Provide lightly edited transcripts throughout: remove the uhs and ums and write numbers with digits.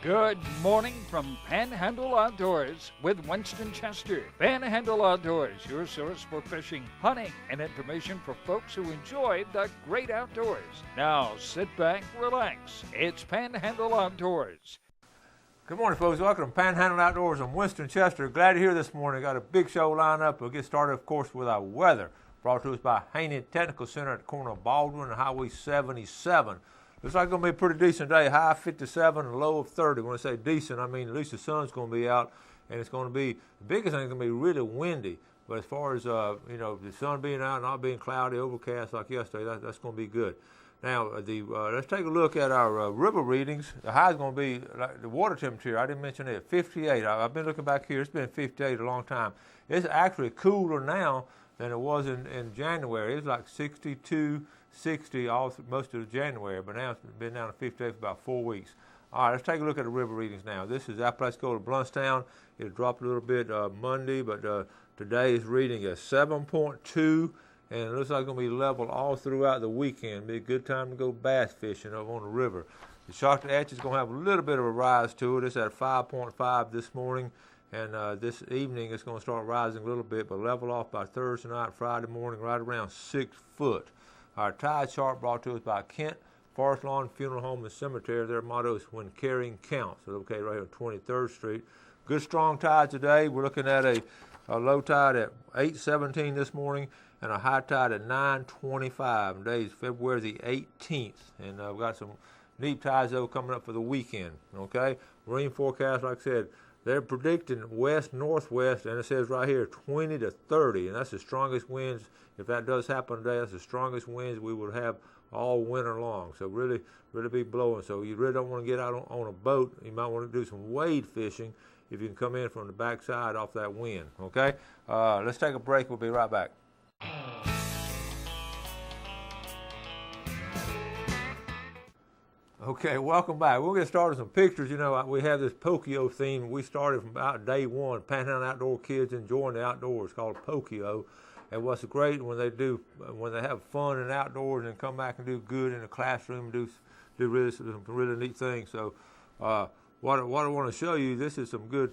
Good morning from Panhandle Outdoors with Winston Chester. Panhandle Outdoors, your source for fishing, hunting, and information for folks who enjoy the great outdoors. Now sit back, relax. It's Panhandle Outdoors. Good morning, folks. Welcome to Panhandle Outdoors. I'm Winston Chester. Glad you're here this morning. Got a big show lined up. We'll get started, of course, with our weather. Brought to us by Haney Technical Center at the corner of Baldwin and Highway 77. Looks like it's going to be a pretty decent day. High 57 and low of 30. When I say decent, I mean at least the sun's going to be out, and it's going to be, the biggest thing is going to be really windy. But as far as, the sun being out, not being cloudy, overcast like yesterday, that's going to be good. Now, let's take a look at our river readings. The high is going to be, the water temperature, I didn't mention it, 58. I've been looking back here. It's been 58 a long time. It's actually cooler now than it was in January. It's like 62, 60 most of January, but now it's been down to 58 for about 4 weeks. All right, let's take a look at the river readings now. This is Apalachicola to Bluntstown. It dropped a little bit Monday, but today is reading a 7.2, and it looks like it's going to be level all throughout the weekend. Be a good time to go bass fishing over on the river. The Choctaw is going to have a little bit of a rise to it. It's at 5.5 this morning, and this evening it's going to start rising a little bit, but level off by Thursday night, Friday morning, right around 6 foot. Our tide chart brought to us by Kent Forest Lawn Funeral Home and Cemetery. Their motto is "When Carrying Counts." So located right here on 23rd Street. Good strong tide today. We're looking at a low tide at 8:17 this morning and a high tide at 9:25. Today is February the 18th, and we've got some neat tides though coming up for the weekend. Okay, marine forecast, like I said, they're predicting west-northwest, and it says right here 20 to 30, and that's the strongest winds. If that does happen today, that's the strongest winds we would have all winter long. So really be blowing. So you really don't want to get out on a boat. You might want to do some wade fishing if you can come in from the backside off that wind. Okay, let's take a break. We'll be right back. Okay, welcome back. We'll get started with some pictures. You know, we have this Pokio theme. We started from about day one. Panhandle Outdoor kids enjoying the outdoors. It's called Pokio. And what's great when they have fun and outdoors and come back and do good in the classroom and do some really neat things. So, what I want to show you, this is some good.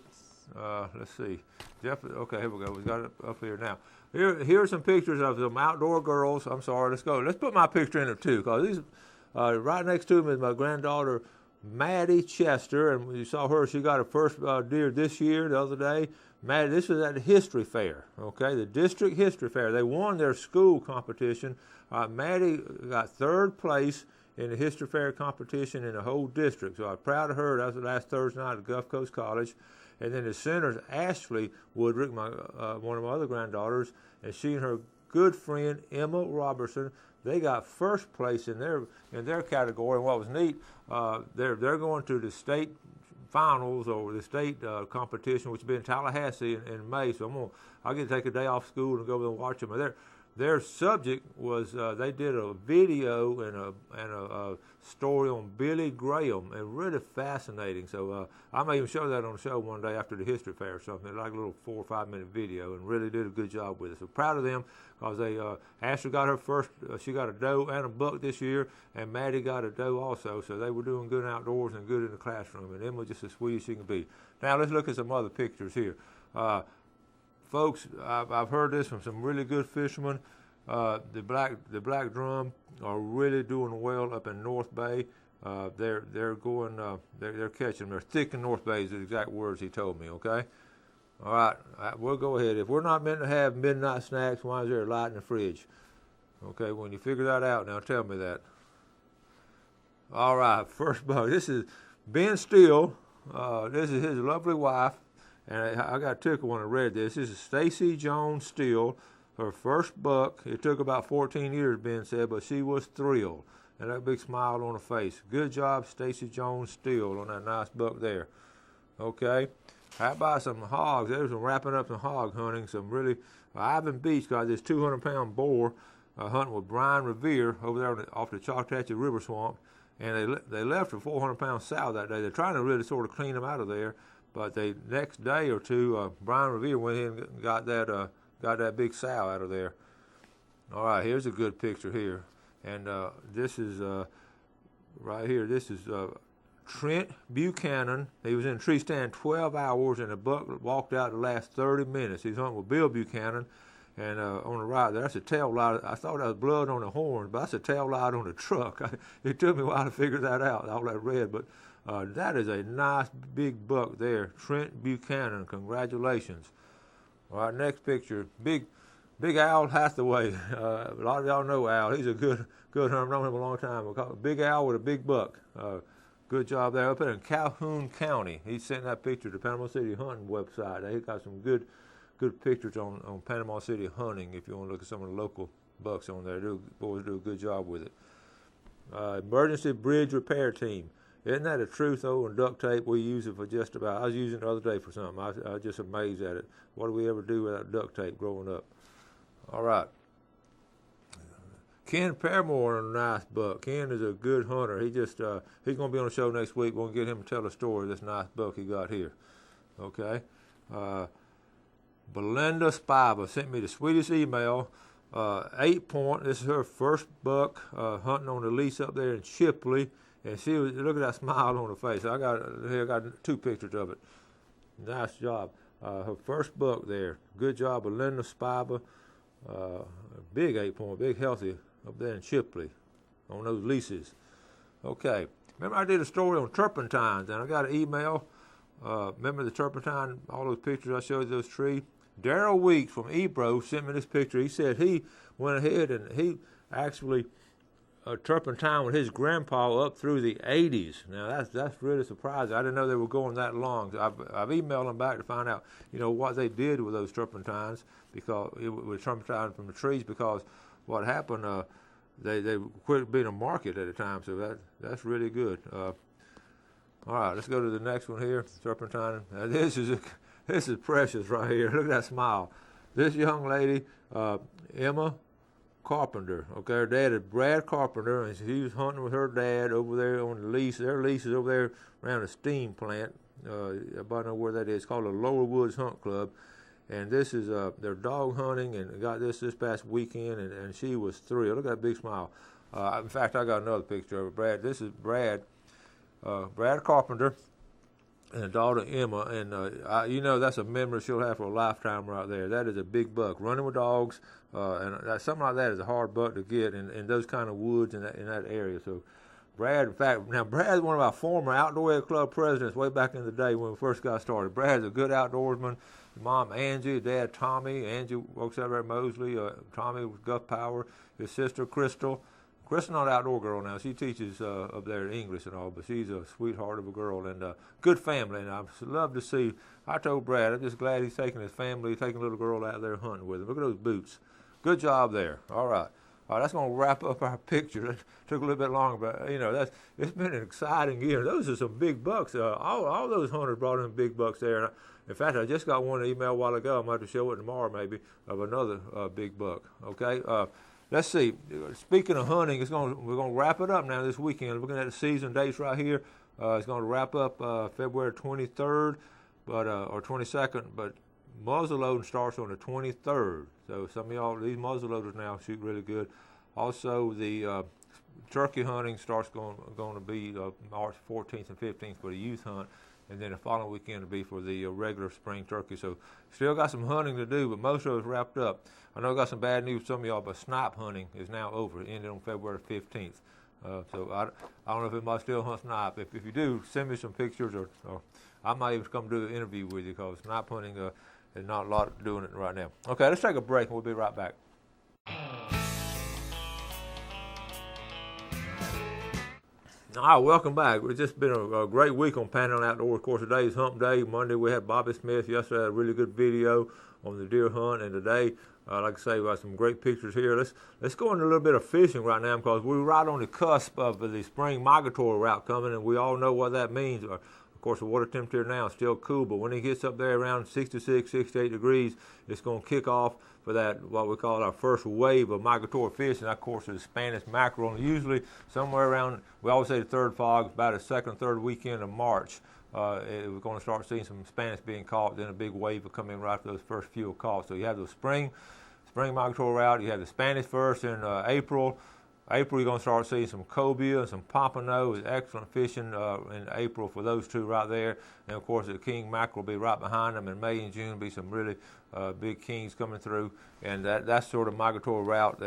Let's see, Jeff. Okay, here we go. We got it up here now. Here's some pictures of some outdoor girls. I'm sorry. Let's go. Let's put my picture in there too, because these. Right next to me is my granddaughter, Maddie Chester, and you saw her. She got her first deer this year, the other day. Maddie, this was at the history fair, okay, the district history fair. They won their school competition. Maddie got third place in the history fair competition in the whole district. So I'm proud of her. That was last Thursday night at Gulf Coast College. And then the center's Ashley Woodrick, one of my other granddaughters, and she and her good friend Emma Robertson, they got first place in their category. And what was neat, they're going to the state finals or the state competition, which will be in Tallahassee in May. So I'll get to take a day off school and go over and watch them. Their subject was they did a video and a story on Billy Graham, and really fascinating. So I may even show that on the show one day after the history fair or something, like a little 4 or 5 minute video, and really did a good job with it. So proud of them, because Ashley got her first. She got a doe and a buck this year, and Maddie got a doe also. So they were doing good outdoors and good in the classroom, and Emma just as sweet as she can be. Now let's look at some other pictures here. Folks, I've heard this from some really good fishermen. The black drum are really doing well up in North Bay. They're catching them. They're thick in North Bay is the exact words he told me. Okay, all right, we'll go ahead. If we're not meant to have midnight snacks, why is there a light in the fridge? Okay, when you figure that out, now tell me that. All right, first bug. This is Ben Steele. This is his lovely wife. And I got tickled when I read this. This is Stacy Jones Steele, her first buck. It took about 14 years, Ben said, but she was thrilled. And that big smile on her face. Good job, Stacy Jones Steele, on that nice buck there. Okay. How about some hogs? There's some wrapping up some hog hunting. Some really, Ivan Beach got this 200-pound boar hunting with Brian Revere over there off the Choctaw River Swamp. And they left a 400-pound sow that day. They're trying to really sort of clean them out of there. But the next day or two, Brian Revere went in and got that big sow out of there. All right, here's a good picture here. And this is right here. This is Trent Buchanan. He was in a tree stand 12 hours, and the buck walked out the last 30 minutes. He's hunting with Bill Buchanan. And on the right there, that's a tail light. I thought that was blood on the horn, but that's a tail light on the truck. It took me a while to figure that out, all that red. But that is a nice big buck there. Trent Buchanan, congratulations. All right, next picture. Big Al Hathaway. A lot of y'all know Al. He's a good hunter. I've known him a long time. We call it Big Al with a big buck. Good job there. Up in Calhoun County. He sent that picture to Panama City Hunting website. They got some good pictures on Panama City Hunting if you want to look at some of the local bucks on there. Boys do a good job with it. Emergency bridge repair team. Isn't that a truth, though? And duct tape, we use it for just about. I was using it the other day for something. I was just amazed at it. What do we ever do without duct tape growing up? All right. Ken Paramore, a nice buck. Ken is a good hunter. He's going to be on the show next week. We'll get him to tell a story of this nice buck he got here. Okay. Belinda Spiva sent me the sweetest email. 8 point. This is her first buck hunting on the lease up there in Shipley, and she was, look at that smile on her face. I got 2 pictures of it. Nice job. Her first buck there. Good job, Belinda Spiva. Big 8 point, big healthy up there in Shipley on those leases. Okay. Remember I did a story on turpentines, and I got an email. Remember the turpentine, all those pictures I showed you, those trees? Daryl Weeks from Ebro sent me this picture. He said he went ahead and he actually turpentine with his grandpa up through the 80s. Now that's really surprising. I didn't know they were going that long. So I've emailed them back to find out, what they did with those turpentines, because it was turpentine from the trees, because what happened, they quit being a market at the time. So that's really good. All right, let's go to the next one here. Turpentine. Now this is precious right here. Look at that smile. This young lady, Emma Carpenter. Okay, her dad is Brad Carpenter, and she was hunting with her dad over there on the lease. Their lease is over there around a steam plant. Everybody know where that is. It's called the Lower Woods Hunt Club. And this is their dog hunting, and got this past weekend, and she was thrilled. Look at that big smile. In fact, I got another picture of Brad. This is Brad Carpenter and a daughter Emma, and that's a memory she'll have for a lifetime right there. That is a big buck running with dogs, and something like that is a hard buck to get in those kind of woods in that area. So Brad, in fact, now Brad's one of our former Outdoor Club presidents way back in the day when we first got started. Brad's a good outdoorsman. His mom Angie, dad Tommy. Angie works over at Mosley. Tommy with Guff Power. His sister Crystal. Crystal's not an outdoor girl now. She teaches up there in English and all, but she's a sweetheart of a girl and good family. And I love to see. I told Brad, I'm just glad he's taking his family, taking a little girl out there hunting with him. Look at those boots. Good job there. All right. That's going to wrap up our picture. It took a little bit longer, but it's been an exciting year. Those are some big bucks. All those hunters brought in big bucks there. And in fact, I just got one email a while ago. I might have to show it tomorrow maybe of another big buck. Okay. Let's see. Speaking of hunting, we're going to wrap it up now this weekend. Looking at the season dates right here, it's going to wrap up February 23rd, or 22nd. But muzzle loading starts on the 23rd. So some of y'all, these muzzle loaders now shoot really good. Also, the turkey hunting starts going to be March 14th and 15th for the youth hunt. And then the following weekend will be for the regular spring turkey. So still got some hunting to do, but most of it's wrapped up. I know I got some bad news for some of y'all, but snipe hunting is now over. It ended on February 15th. So I don't know if anybody still hunts snipe. If you do, send me some pictures, or I might even come do an interview with you, because snipe hunting is not a lot doing it right now. Okay, let's take a break and we'll be right back. All right, welcome back. It's just been a great week on Panhandle Outdoors. Of course, today is Hump Day. Monday we had Bobby Smith. Yesterday I had a really good video on the deer hunt, and today, like I say, we got some great pictures here. Let's go into a little bit of fishing right now, because we're right on the cusp of the spring migratory route coming, and we all know what that means. Of course, the water temperature now is still cool, but when it gets up there around 66, 68 degrees, it's going to kick off for that, what we call our first wave of migratory fish, and that, of course, is Spanish mackerel. And usually somewhere around, we always say the third fog, about the second or third weekend of March, we're going to start seeing some Spanish being caught. Then a big wave will come in right after those first few caught. So you have the spring migratory route. You have the Spanish first in April. April, you're going to start seeing some cobia and some pompano. It's excellent fishing in April for those two right there. And of course, the king mackerel will be right behind them. In May and June, will be some really big kings coming through. And that's sort of migratory route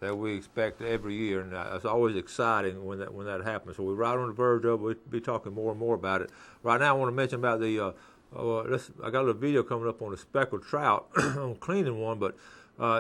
that we expect every year. And it's always exciting when that happens. So we're right on the verge of it. We'll be talking more and more about it. Right now, I want to mention about the, I got a little video coming up on the speckled trout, on cleaning one, but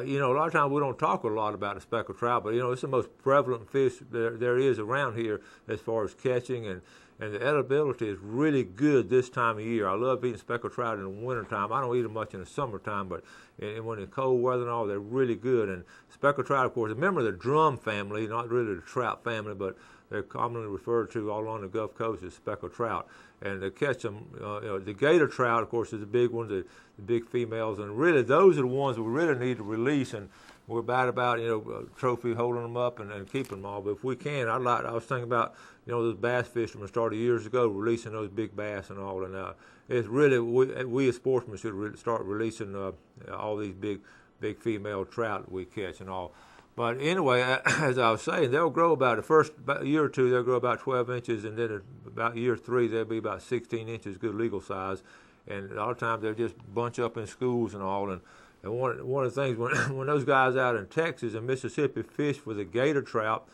you know, a lot of times we don't talk a lot about the speckled trout, but you know, it's the most prevalent fish there is around here as far as catching, and the edibility is really good this time of year. I love eating speckled trout in the wintertime. I don't eat them much in the summertime, but when it's cold weather and all, they're really good. And speckled trout, of course, a member of the drum family, not really the trout family, but they're commonly referred to all along the Gulf Coast as speckled trout. And to catch them, you know, the gator trout, of course, is the big ones, the big females, and really those are the ones we really need to release. And we're bad about, you know, trophy holding them up and keeping them all. But if we can, I was thinking about, you know, those bass fishermen started years ago releasing those big bass and all. And it's really, we as sportsmen should start releasing all these big female trout that we catch and all. But anyway, as I was saying, they'll grow about the first year or two, they'll grow about 12 inches, and then about year 3, they'll be about 16 inches, good legal size. And a lot of times they'll just bunch up in schools and all. And one of the things, when those guys out in Texas and Mississippi fish for the gator trout,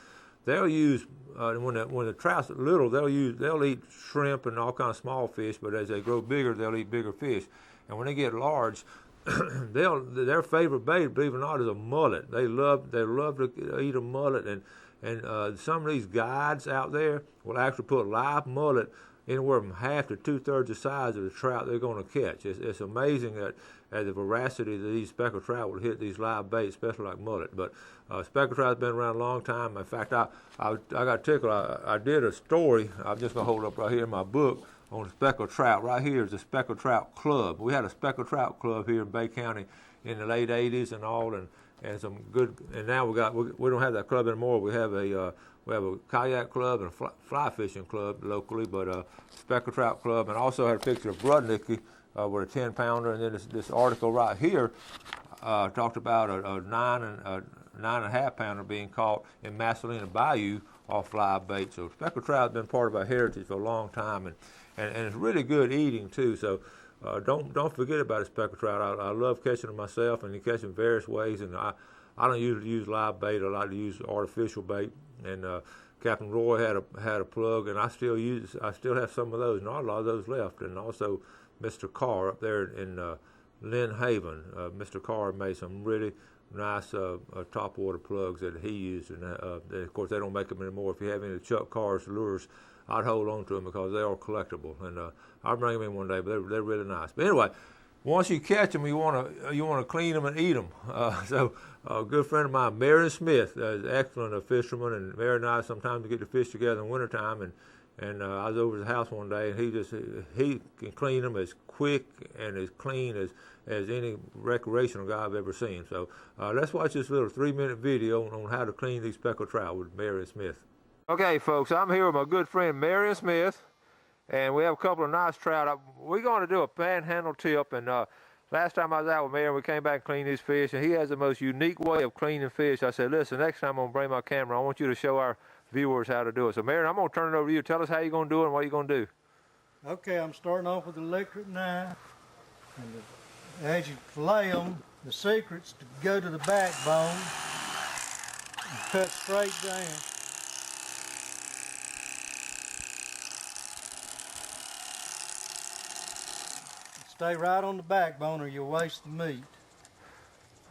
they'll use, when the trout's little, they'll eat shrimp and all kinds of small fish, but as they grow bigger, they'll eat bigger fish. And when they get large, their favorite bait, believe it or not, is a mullet. They love to eat a mullet, and some of these guides out there will actually put live mullet anywhere from half to 2/3 the size of the trout they're going to catch. It's amazing that the voracity that these speckled trout will hit these live baits, especially like mullet. But speckled trout's been around a long time. In fact, I got tickled. I did a story. I'm just gonna hold up right here in my book on the speckled trout. Right here is the Speckled Trout Club. We had a Speckled Trout Club here in Bay County in the late 80s and all, and some good. And now we don't have that club anymore. We have a kayak club and a fly fishing club locally, but Speckled Trout Club, and also had a picture of Brudnicki with a 10-pounder, and then this article right here talked about a 9.5 pounder being caught in Masalina Bayou off live bait. So speckled trout has been part of our heritage for a long time, and it's really good eating too. So don't forget about a speckled trout. I love catching them myself, and you catch them various ways. And I don't usually use live bait. I like to use artificial bait. And Captain Roy had a plug, and I still have some of those. Not a lot of those left. And also Mr. Carr up there in Lynn Haven. Mr. Carr made some really nice topwater plugs that he used, and of course they don't make them anymore. If you have any of Chuck Carr's lures, I'd hold on to them because they are collectible, and I'll bring them in one day. But they're really nice. But anyway, once you catch them, you want to clean them and eat them. So a good friend of mine, Marion Smith, is excellent fisherman, and very nice. Sometimes we get to fish together in wintertime, and I was over his house one day, and he can clean them as quick and as clean as any recreational guy I've ever seen. So let's watch this little 3-minute video on how to clean these speckled trout with Marion Smith. Okay, folks, I'm here with my good friend Marion Smith, and we have a couple of nice trout. We're going to do a panhandle tip, and last time I was out with Marion, we came back and cleaned these fish, and he has the most unique way of cleaning fish. I said, listen, next time I'm going to bring my camera, I want you to show our viewers how to do it. So Marion, I'm going to turn it over to you. Tell us how you're going to do it and what you're going to do. Okay, I'm starting off with the electric knife, and as you fillet them, the secret's to go to the backbone and cut straight down. Stay right on the backbone or you'll waste the meat.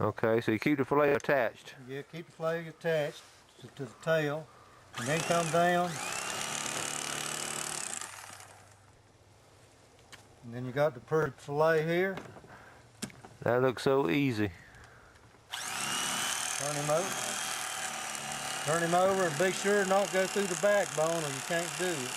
Okay, so you keep the fillet attached. Yeah, keep the fillet attached to the tail, and then come down. And then you got the pretty fillet here. That looks so easy. Turn him over. Turn him over and be sure not to go through the backbone or you can't do it.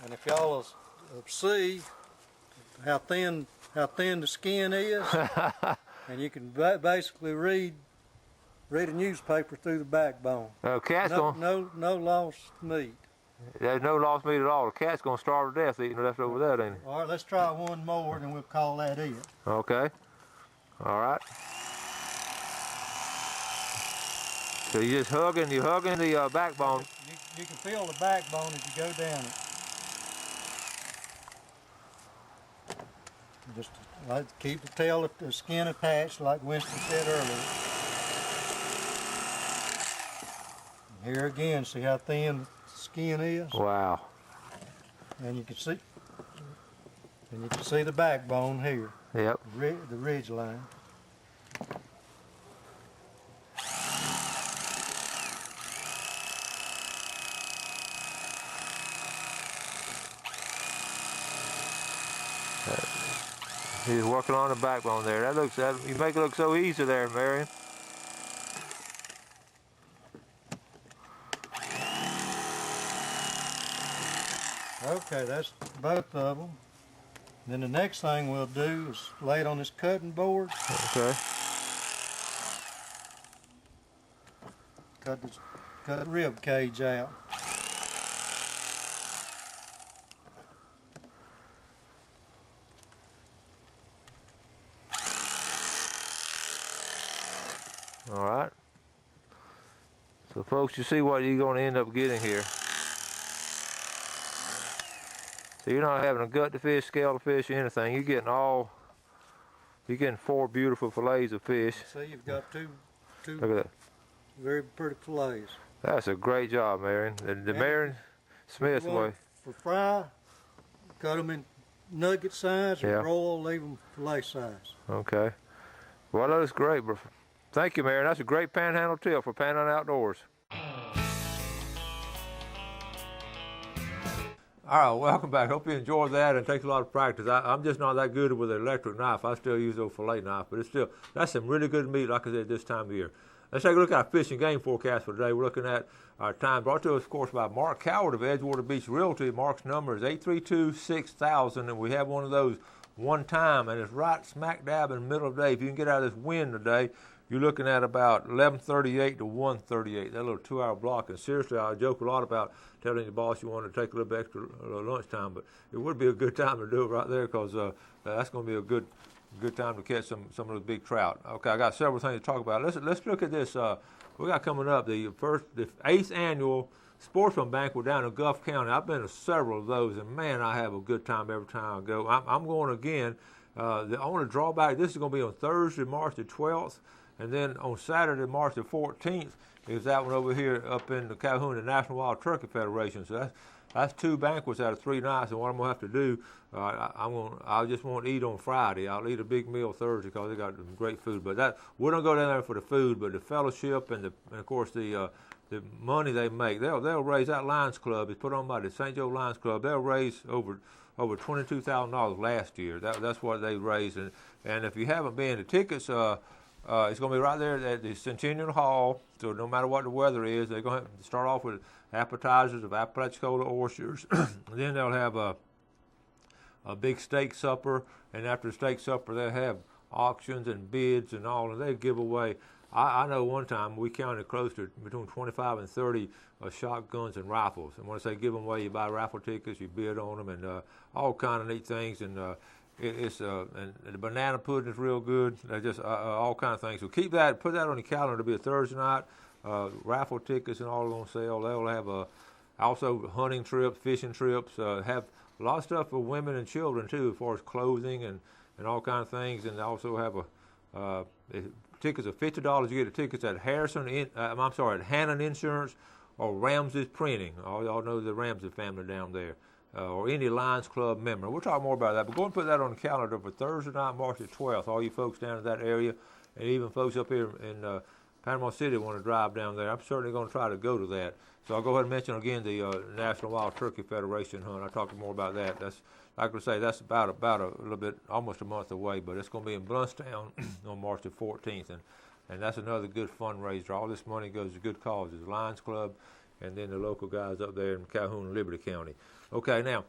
And if y'all see how thin the skin is, and you can basically read a newspaper through the backbone. Okay, no lost meat. There's no lost meat at all. The cat's gonna starve to death eating the leftover that, ain't he? All right, let's try one more, and we'll call that it. Okay. All right. So you're hugging the backbone. You can feel the backbone as you go down it. Just like keep the tail, the skin attached, like Winston said earlier. And here again, see how thin the skin is? Wow. And you can see the backbone here. Yep. The ridge line. He's working on the backbone there. You make it look so easy there, Marion. Okay, that's both of them. Then the next thing we'll do is lay it on this cutting board. Okay. Cut the rib cage out. All right. So folks, you see what you're going to end up getting here. So you're not having a gut to fish, scale to fish, or anything. You're getting 4 beautiful fillets of fish. See, you've got two Look at that. very pretty fillets. That's a great job, Marion. The Marion Smith way. For fry, cut them in nugget size, or Yeah. roll, leave them fillet size. Okay. Well, that looks great, bro. Thank you, Marion. That's a great Panhandle tip for Panhandle Outdoors. All right, welcome back. Hope you enjoyed that, and it takes a lot of practice. I'm just not that good with an electric knife. I still use those fillet knife, but that's some really good meat, like I said, this time of year. Let's take a look at our fish and game forecast for today. We're looking at our time brought to us, of course, by Mark Coward of Edgewater Beach Realty. Mark's number is 832-6000, and we have one of those one time, and it's right smack dab in the middle of the day. If you can get out of this wind today, you're looking at about 11:38 to 1:38, that little 2-hour block. And seriously, I joke a lot about telling your boss you want to take a little bit extra lunchtime, but it would be a good time to do it right there, because that's going to be a good time to catch some of those big trout. Okay, I got several things to talk about. Let's look at this. We got coming up the 8th annual Sportsman Banquet down in Gulf County. I've been to several of those, and man, I have a good time every time I go. I'm going again. The only drawback, this is going to be on Thursday, March the 12th. And then on Saturday, March the 14th, is that one over here up in the Calhoun, the National Wild Turkey Federation. So that's 2 banquets out of 3 nights. And what I'm gonna have to do, I just won't eat on Friday. I'll eat a big meal Thursday because they got great food. But we're gonna go down there for the food, but the fellowship and of course the money they make, they'll raise. That Lions Club is put on by the St. Joe Lions Club. They'll raise over $22,000 last year. That's what they raised. And if you haven't been, the tickets. It's going to be right there at the Centennial Hall, so no matter what the weather is, they're going to start off with appetizers of Apalachicola oysters. Then they'll have a big steak supper, and after the steak supper, they'll have auctions and bids and all, and they give away. I know one time we counted close to between 25 and 30 shotguns and rifles. And when I say give them away, you buy raffle tickets, you bid on them, and all kind of neat things. And and the banana pudding is real good. They're just all kind of things. So put that on your calendar. It'll be a Thursday night. Raffle tickets and all on sale. They'll have also hunting trips, fishing trips. Have a lot of stuff for women and children too, as far as clothing and all kind of things. And they also have tickets of $50. You get the tickets at at Hannon Insurance or Ramsey's Printing. All y'all know the Ramsey family down there. Or any Lions Club member. We'll talk more about that, but go and put that on the calendar for Thursday night, March the 12th. All you folks down in that area, and even folks up here in Panama City want to drive down there. I'm certainly going to try to go to that. So I'll go ahead and mention again the National Wild Turkey Federation hunt. I'll talk more about that. That's, like I say, that's about a little bit, almost a month away, but it's going to be in Bluntstown on March the 14th, and that's another good fundraiser. All this money goes to good causes, Lions Club, and then the local guys up there in Calhoun and Liberty County. Okay, now,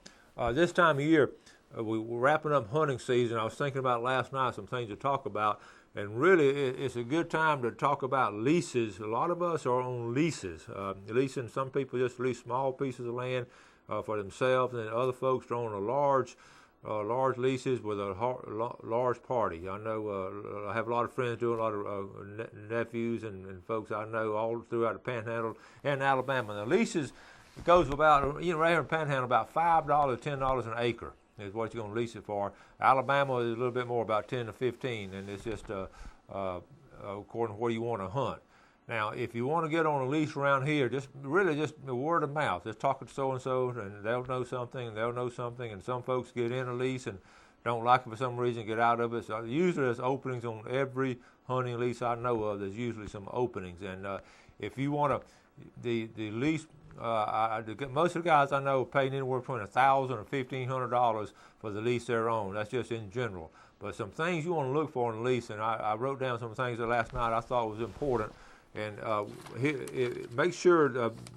this time of year, we're wrapping up hunting season. I was thinking about last night some things to talk about, and really it's a good time to talk about leases. A lot of us are on leases. Leasing, some people just lease small pieces of land for themselves, and other folks are on a large leases with a large party. I know I have a lot of friends doing, a lot of nephews and folks I know all throughout the Panhandle and Alabama. The leases goes about, right here in Panhandle, about $5 to $10 an acre is what you're going to lease it for. Alabama is a little bit more, about 10 to 15, and it's just according to where you want to hunt. Now, if you want to get on a lease around here, just the word of mouth. Just talk to so-and-so, and they'll know something, and some folks get in a lease and don't like it for some reason, get out of it. So usually there's openings on every hunting lease I know of. There's usually some openings, and if you want to, the lease, most of the guys I know are paying anywhere between $1,000 and $1,500 for the lease they're on. That's just in general. But some things you want to look for in a lease, and I wrote down some things that last night I thought was important. And make sure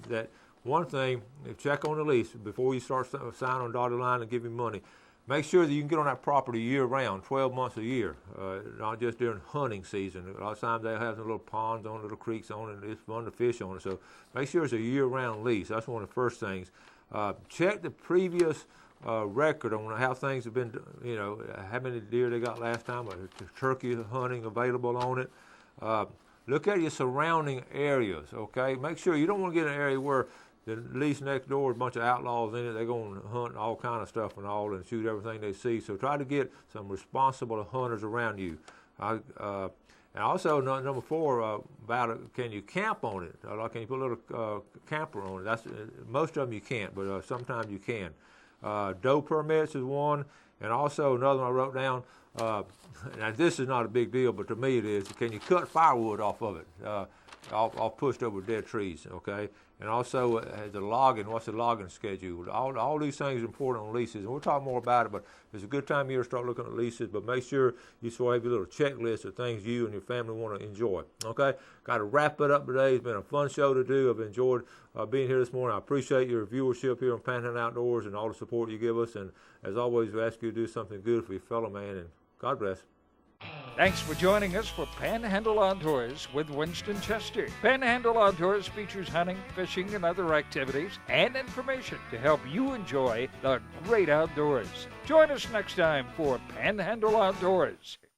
that one thing, check on the lease before you start signing on dotted line and giving money. Make sure that you can get on that property year-round, 12 months a year, not just during hunting season. A lot of times they have some little ponds on, little creeks on it, and it's fun to fish on it. So make sure it's a year-round lease. That's one of the first things. Check the previous record on how things have been, how many deer they got last time, turkey hunting available on it. Look at your surrounding areas, okay? Make sure you don't want to get in an area where the lease next door is a bunch of outlaws in it. They're going to hunt all kind of stuff and shoot everything they see. So try to get some responsible hunters around you. And also, number 4, can you camp on it? Can you put a little camper on it? Most of them you can't, but sometimes you can. Doe permits is one, and also another one I wrote down. Now this is not a big deal, but to me it is. Can you cut firewood off of it, off pushed over dead trees? Okay, and also the logging. What's the logging schedule? All these things are important on leases, and we'll talk more about it. But it's a good time of year to start looking at leases. But make sure you sort of have your little checklist of things you and your family want to enjoy. Okay, got to wrap it up today. It's been a fun show to do. I've enjoyed being here this morning. I appreciate your viewership here on Panhandle Outdoors and all the support you give us. And as always, we ask you to do something good for your fellow man. And God bless. Thanks for joining us for Panhandle Outdoors with Winston Chester. Panhandle Outdoors features hunting, fishing, and other activities and information to help you enjoy the great outdoors. Join us next time for Panhandle Outdoors.